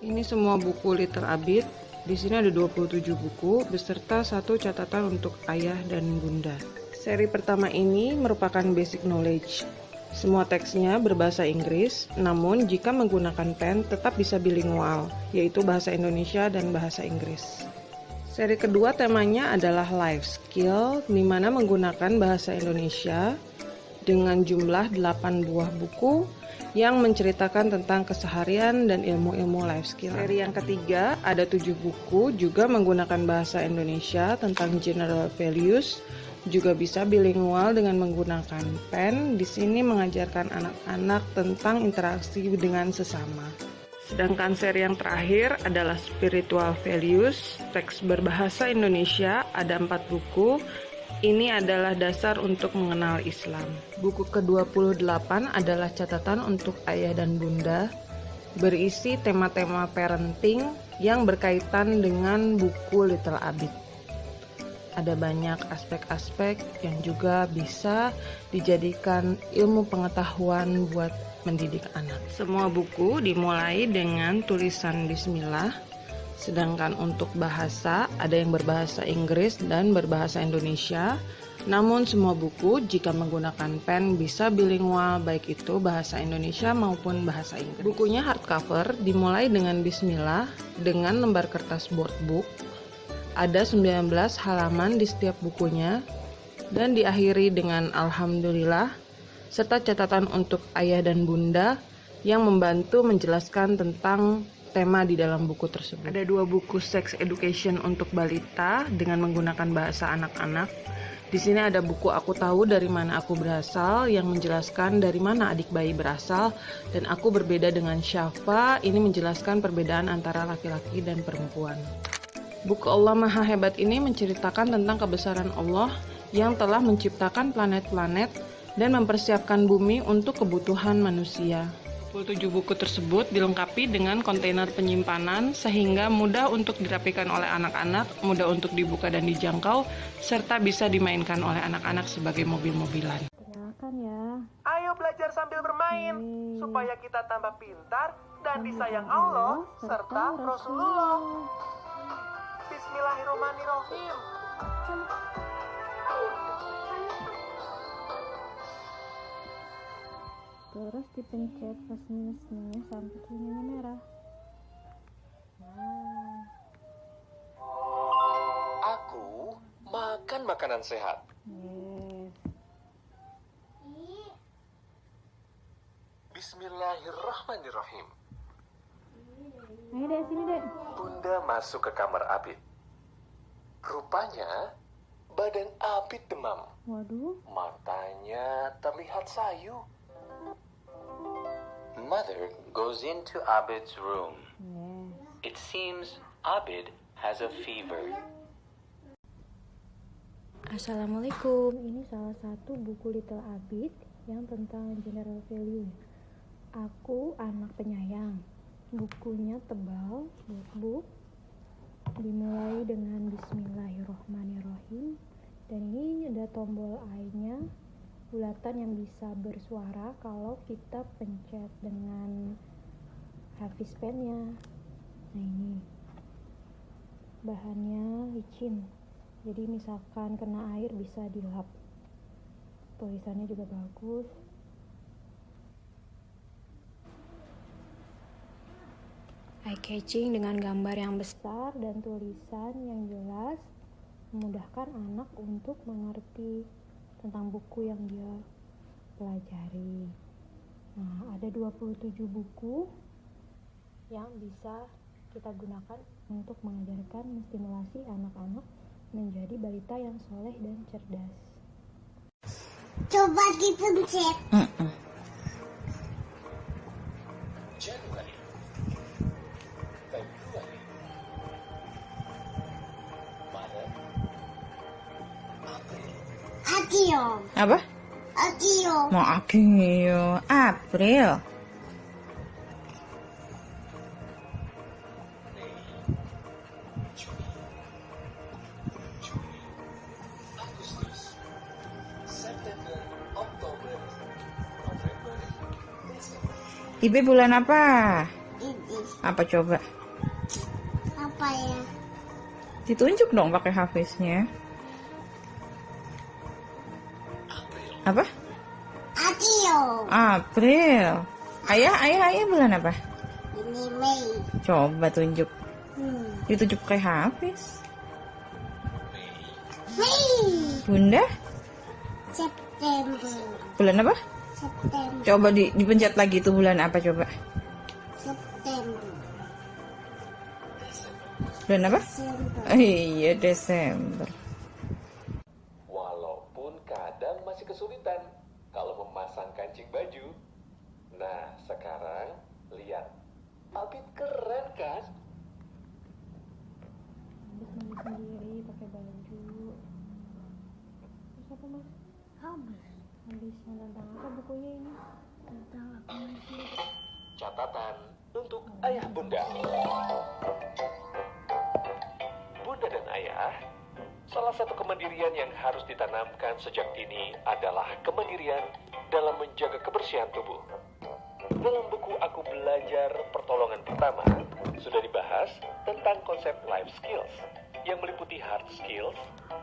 Ini semua buku Little Abid. Di sini ada 27 buku beserta satu catatan untuk ayah dan bunda. Seri pertama ini merupakan basic knowledge. Semua teksnya berbahasa Inggris, namun jika menggunakan pen tetap bisa bilingual, yaitu bahasa Indonesia dan bahasa Inggris. Seri kedua temanya adalah life skill, di mana menggunakan bahasa Indonesia dengan jumlah 8 buah buku yang menceritakan tentang keseharian dan ilmu-ilmu life skill. Seri yang ketiga ada 7 buku juga menggunakan bahasa Indonesia tentang general values, juga bisa bilingual dengan menggunakan pen. Di sini mengajarkan anak-anak tentang interaksi dengan sesama. Sedangkan seri yang terakhir adalah spiritual values, teks berbahasa Indonesia, ada 4 buku. Ini adalah dasar untuk mengenal Islam. Buku ke-28 adalah catatan untuk ayah dan bunda, berisi tema-tema parenting yang berkaitan dengan buku Little Abid. Ada banyak aspek-aspek yang juga bisa dijadikan ilmu pengetahuan buat mendidik anak. Semua buku dimulai dengan tulisan Bismillah. Sedangkan untuk bahasa, ada yang berbahasa Inggris dan berbahasa Indonesia. Namun semua buku jika menggunakan pen bisa bilingual, baik itu bahasa Indonesia maupun bahasa Inggris. Bukunya hardcover dimulai dengan Bismillah dengan lembar kertas board book. Ada 19 halaman di setiap bukunya dan diakhiri dengan Alhamdulillah serta catatan untuk ayah dan bunda yang membantu menjelaskan tentang tema di dalam buku tersebut. Ada 2 buku sex education untuk balita dengan menggunakan bahasa anak-anak. Di sini ada buku Aku Tahu Dari Mana Aku Berasal yang menjelaskan dari mana adik bayi berasal, dan Aku Berbeda Dengan Syafa ini menjelaskan perbedaan antara laki-laki dan perempuan. Buku Allah Maha Hebat ini menceritakan tentang kebesaran Allah yang telah menciptakan planet-planet dan mempersiapkan bumi untuk kebutuhan manusia. 27 buku tersebut dilengkapi dengan kontainer penyimpanan sehingga mudah untuk dirapikan oleh anak-anak, mudah untuk dibuka dan dijangkau, serta bisa dimainkan oleh anak-anak sebagai mobil-mobilan. Kenalkan ya. Ayo belajar sambil bermain, supaya kita tambah pintar dan disayang Allah serta Rasulullah. Bismillahirrahmanirrahim. Terus dipencet plus minusnya sampai tulisannya merah. Nah, Aku makan makanan sehat. yes. Bismillahirrahmanirrahim. Ayo dek, sini dek. Bunda masuk ke kamar Abid. Rupanya badan Abid demam. Waduh. Matanya terlihat sayu. Mother goes into Abid's room. Yes. It seems Abid has a fever. Assalamualaikum. Ini salah satu buku Little Abid yang tentang general value. Aku anak penyayang. Bukunya tebal, book. Dimulai dengan Bismillahirrohmanirrohim. Dan ini ada tombol I-nya, bulatan yang bisa bersuara kalau kita pencet dengan Hafiz pen-nya. Nah ini bahannya licin, jadi misalkan kena air bisa dilap. Tulisannya juga bagus. Eye-catching dengan gambar yang besar dan tulisan yang jelas, memudahkan anak untuk mengerti tentang buku yang dia pelajari. Nah, ada 27 buku yang bisa kita gunakan untuk mengajarkan menstimulasi anak-anak menjadi balita yang soleh dan cerdas. Coba dipencet. Januari, Februari, Maret, April. Akio. Apa? Akio. Mau Agio April. Agustus, September, Oktober, November, Desember. Ibe bulan apa? Ini. Apa coba? Apa ya? Ditunjuk dong pakai Hafiznya. Apa? Akio. April. Ayah bulan apa? Ini Mei. Coba tunjuk. Ditunjuk pakai Hafiz. Mei. Bunda? September. Bulan apa? September. Coba dipencet lagi itu bulan apa coba? September. Bulan apa? Desember. Iya, Desember. Walaupun kadang masih kesulitan kalau memasang kancing baju. Nah, sekarang lihat. Abid keren kan? Habis mandi sendiri pakai baju. Terus apa mas? Habis yang tentang apa bukunya ini? Tentang apa sih? Catatan untuk ayah bunda. Bunda dan ayah, salah satu kemandirian yang harus ditanamkan sejak dini adalah kemandirian dalam menjaga kebersihan tubuh. Dalam buku Aku Belajar Pertolongan Pertama, sudah dibahas tentang konsep life skills yang meliputi hard skills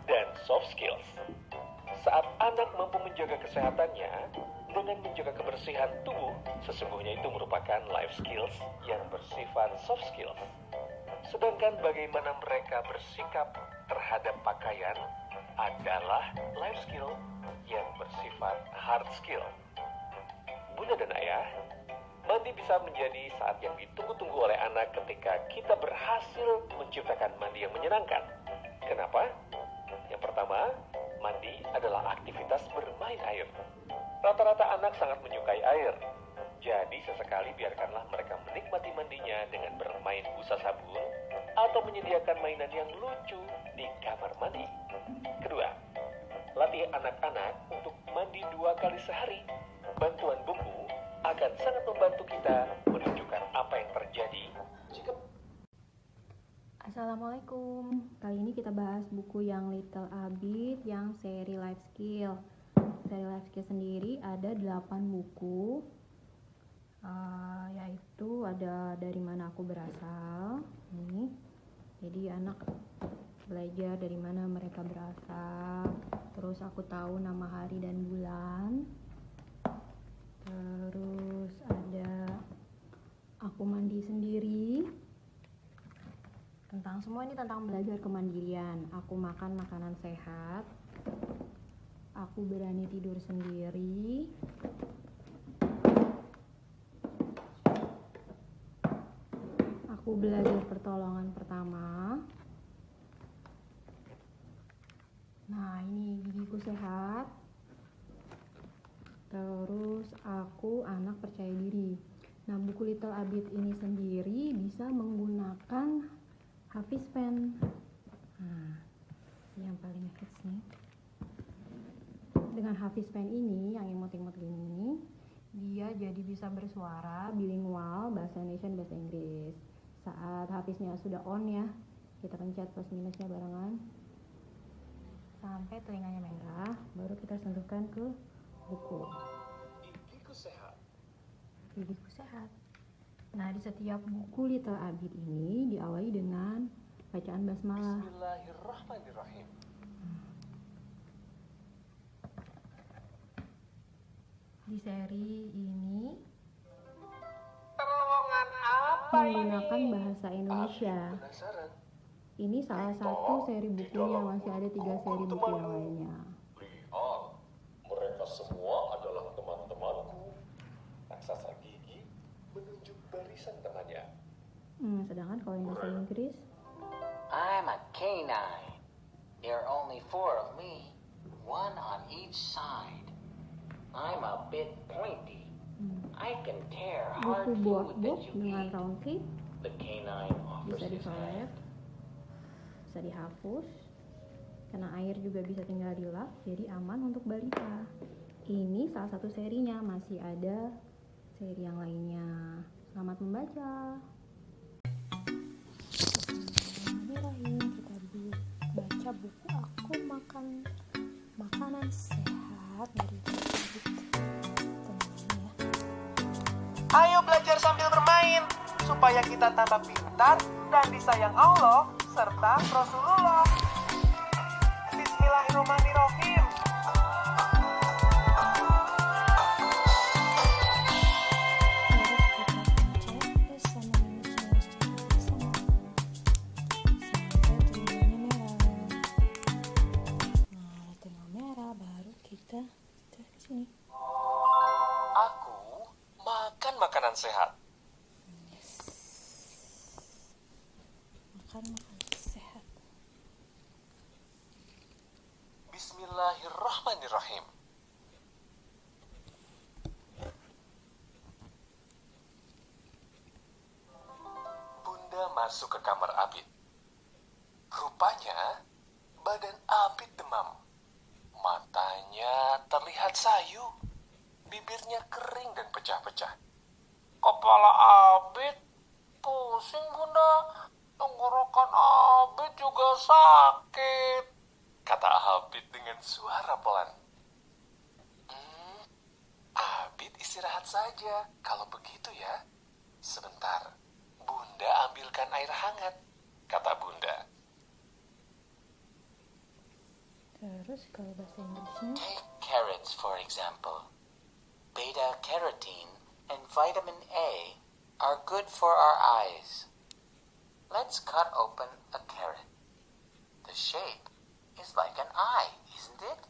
dan soft skills. Saat anak mampu menjaga kesehatannya dengan menjaga kebersihan tubuh, sesungguhnya itu merupakan life skills yang bersifat soft skills. Sedangkan bagaimana mereka bersikap terhadap pakaian adalah life skill yang bersifat hard skill. Bunda dan ayah, mandi bisa menjadi saat yang ditunggu-tunggu oleh anak ketika kita berhasil menciptakan mandi yang menyenangkan. Kenapa? Yang pertama, mandi adalah aktivitas bermain air. Rata-rata anak sangat menyukai air. Jadi sesekali biarkanlah mereka menikmati mandinya dengan bermain busa sabun atau menyediakan mainan yang lucu di kamar mandi. Kedua, latih anak-anak untuk mandi 2 kali sehari. Bantuan buku akan sangat membantu kita menunjukkan apa yang terjadi jika... Assalamualaikum. Kali ini kita bahas buku yang Little Abid yang seri life skill. Seri life skill sendiri ada 8 buku. Yaitu ada Dari Mana Aku Berasal. Ini. Jadi anak belajar dari mana mereka berasal. Terus Aku Tahu Nama Hari dan Bulan. Terus ada Aku Mandi Sendiri. Semua ini tentang belajar kemandirian. Aku makan makanan sehat. Aku berani tidur sendiri. Aku belajar pertolongan pertama. Nah, ini gigiku sehat. Terus aku anak percaya diri. Nah, buku Little Abid ini sendiri bisa menggunakan Hafiz Pen. Nah, ini yang paling hits nih. Dengan Hafiz Pen ini, yang emot-emot gini, dia jadi bisa bersuara bilingual, bahasa Indonesia dan bahasa Inggris. Saat Hafiznya sudah on ya, kita pencet plus minusnya barengan sampai telinganya merah, baru kita sentuhkan ke buku. Gigiku sehat. Gigiku sehat. Nah, di setiap buku Little Abid ini diawali dengan bacaan basmalah. Bismillahirrahmanirrahim. Di seri ini Terowongan apa menggunakan ini? bahasa Indonesia. Penasaran? Ini salah satu seri bukunya, masih ada 3 seri buku yang lainnya. Lihat, mereka semua adalah teman-temanku. Raksasa gigi menunjuk barisan temannya. Sedangkan kalau yang bahasa Inggris, I'm a canine. There are only 4 of me, 1 on each side. I'm a bit pointy. I can tear hard buku food that book you dengan eat. round clip The canine offers bisa his dicoret, hand. bisa dihapus, kena air juga bisa tinggal dilap, jadi aman untuk balita. Ini salah satu serinya, masih ada seri yang lainnya. Selamat membaca. Bismillahirrahmanirrahim. Kita baca buku Aku Makan Makanan Sehat dari Abid. Teman-teman ya. Ayo belajar sambil bermain, supaya kita tambah pintar dan disayang Allah serta Rasulullah. Bismillahirrahmanirrahim. Aku makan makanan sehat. Makan sehat. Bismillahirrahmanirrahim. Bunda masuk ke kamar Abid. Rupanya badan Abid demam. Matanya terlihat sayu. Bibirnya kering dan pecah-pecah. Kepala Abid pusing, Bunda. Tenggorokan Abid juga sakit, kata Abid dengan suara pelan. Abid istirahat saja. Kalau begitu ya, sebentar. Bunda ambilkan air hangat, kata Bunda. Terus kalau bahasa Inggrisnya? Take carrots, for example. Beta carotene and vitamin A are good for our eyes. Let's cut open a carrot. The shape is like an eye, isn't it?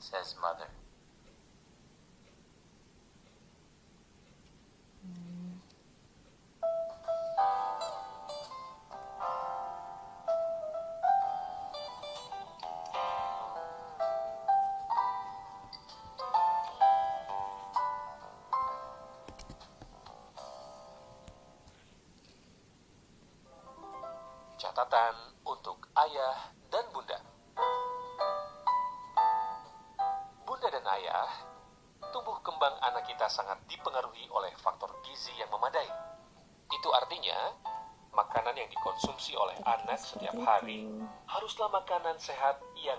Says Mother. Catatan untuk ayah dan bunda. Bunda dan ayah, tumbuh kembang anak kita sangat dipengaruhi oleh faktor gizi yang memadai. Itu artinya, makanan yang dikonsumsi oleh anak setiap hari haruslah makanan sehat yang